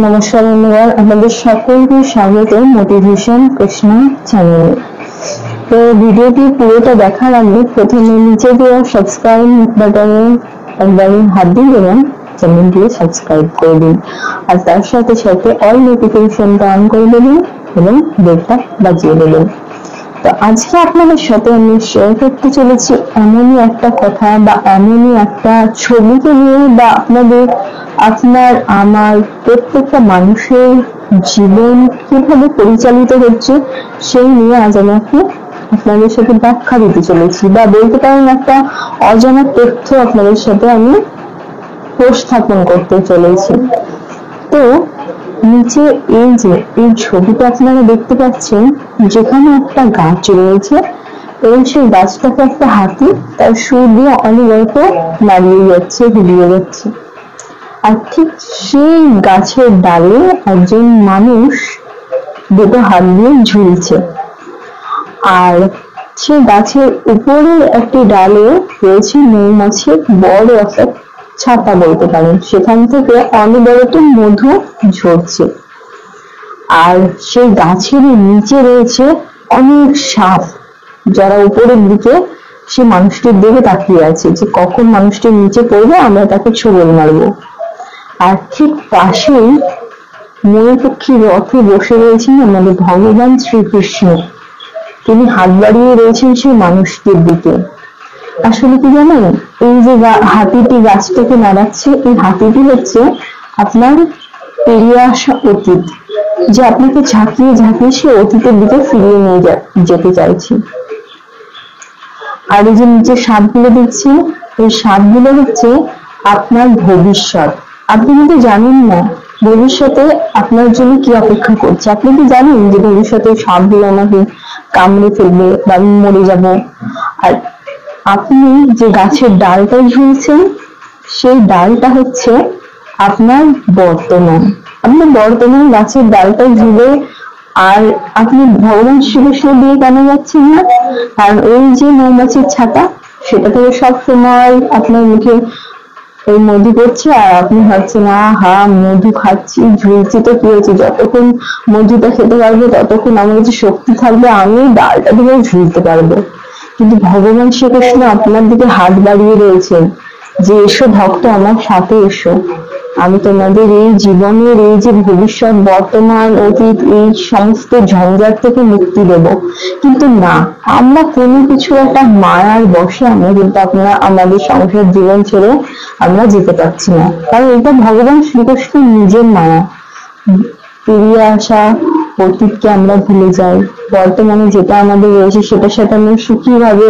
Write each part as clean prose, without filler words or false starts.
নমস্কার বন্ধুগণ, আপনাদের সকলকে স্বাগত মোটিভেশন কৃষ্ণ চ্যানেলে। তো ভিডিওটি পুরোটা দেখার আগে প্রথমে নিচে দেওয়া সাবস্ক্রাইব বাটনে একবার হাত দিন এবং চ্যানেলটি সাবস্ক্রাইব করে দিন, আর তার সাথে সাথে অল নোটিফিকেশনটা অন করে দেবেন এবং বেলটা বাজিয়ে দেবেন। তো আজকে আপনাদের সাথে আমি শেয়ার করতে চলেছি এমনই একটা কথা বা এমনই একটা ছবিকে নিয়ে, বা আপনার আমার প্রত্যেকটা মানুষের জীবন কিভাবে পরিচালিত হচ্ছে সেই নিয়ে আজ আমি আপনাদের সাথে ব্যাখ্যা দিতে চলেছি, বা বলতে পারেন একটা অজানা তথ্য আপনাদের সাথে আমি উপস্থাপন করতে চলেছি। তো নিচে এই ছবিটা আপনারা দেখতে পাচ্ছেন, যেখানে একটা গাছ রয়েছে এবং সেই গাছটাকে একটা হাতি তার সুর দিয়ে অনবরত নাড়িয়ে যাচ্ছে, ঘুরিয়ে যাচ্ছে। আর ঠিক সেই গাছের ডালে একজন মানুষ দুটো হাত দিয়ে ঝুলছে, আর সেই গাছের উপরের একটি ডালে রয়েছে মৌমাছির বড় একটা ছাতা বলতে পারেন, সেখান থেকে অনবরত মধু ঝরছে। আর সেই গাছের নিচে রয়েছে অনেক সাপ, যারা উপরের দিকে সে মানুষটির দিকে তাকিয়ে আছে যে কখন মানুষটির নিচে পড়বে, আমরা তাকে ছোবল মারবো। আর ঠিক পাশেই ময়ূরপক্ষী রথে বসে রয়েছেন আমাদের ভগবান শ্রীকৃষ্ণ। তিনি হাত বাড়িয়ে রয়েছেন সেই মানুষটির দিকে। আসলে কি জানেন, এই যে হাতিটি গাছটাকে নাড়াচ্ছে, এই হাতিটি হচ্ছে আপনার পেরিয়ে আসা অতীত, যে আপনাকে ঝাঁকিয়ে ঝাঁকিয়ে সে অতীতের দিকে ফিরিয়ে নিয়ে যেতে চাইছে। আর এই যে নিচে সাপগুলো দেখছি, এই সাপগুলো হচ্ছে আপনার ভবিষ্যৎ। আপনি কিন্তু জানেন না ভবিষ্যতে আপনার জন্য কি অপেক্ষা করছে। আপনি কি জানেন যে ভবিষ্যতে সাপগুলো আমাকে কামড়ে ফেলবে বা আমি মরে যাব। আর আপনি যে গাছের ডালটা ঝুলছেন, সেই ডালটা হচ্ছে আপনার বর্তমান। আপনি বর্তমান গাছের ডালটা ঝুলে, আর আপনি ভগবান শ্রীকৃষ্ণ দিয়ে কেন যাচ্ছেন না? কারণ ওই যে মৌমাছির ছাতা, সেটা থেকে সব সময় আপনার মুখে ওই মধু পড়ছে, আর আপনি ভাবছেন হা মধু খাচ্ছি, ঝুলছি তো কি হয়েছে, যতক্ষণ মধুটা খেতে পারবো ততক্ষণ আমার কাছে শক্তি থাকবে, আমি ডালটা দিয়ে ঝুলতে পারবো। কিন্তু ভগবান শ্রীকৃষ্ণ আপনার দিকে হাত বাড়িয়ে রয়েছেন যে এসো ভক্ত, আমার সাথে এসো, আমি তোমাদের এই জীবনের এই যে ভবিষ্যৎ, বর্তমান, অতীত, এই সমস্ত ঝঞ্ঝাট থেকে মুক্তি দেব। কিন্তু না, আমরা কোনো কিছু একটা মায়ার বশে আমরা কিন্তু আমাদের সংসার জীবন ছেড়ে আমরা যেতে পারছি না, কারণ এটা ভগবান শ্রীকৃষ্ণ নিজের মায়া। ফিরিয়ে আসা অতীতকে আমরা ভুলে যাই, বর্তমানে যেটা আমাদের রয়েছে সেটার সাথে আমরা সুখী ভাবে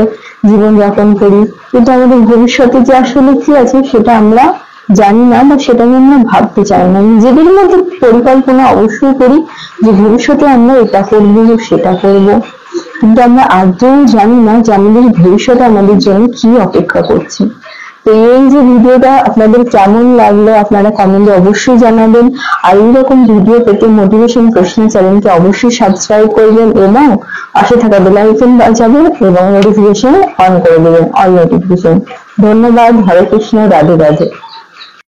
জীবন যাপন করি, কিন্তু আমাদের ভবিষ্যতে যে আসলে কি আছে সেটা আমরা জানি না, বা সেটা নিয়ে আমরা ভাবতে চাই না। নিজেদের মধ্যে পরিকল্পনা অবশ্যই করি যে ভবিষ্যতে আমরা এটা করবো সেটা করব, কিন্তু আমরা আদৌ জানি না যে আমাদের ভবিষ্যতে আমাদের জন্য কি অপেক্ষা করছে। তো এই যে ভিডিওটা আপনাদের কেমন লাগলো আপনারা কমেন্টে অবশ্যই জানাবেন, আর এইরকম ভিডিও পেতে মোটিভেশন কৃষ্ণ চ্যানেলকে অবশ্যই সাবস্ক্রাইব করবেন এবং পাশে থাকা বেল আইকন বাজাবেন এবং নোটিফিকেশন অন করে দেবেন, অল নোটিফিকেশন। ধন্যবাদ। হরে কৃষ্ণ, রাধে রাধে।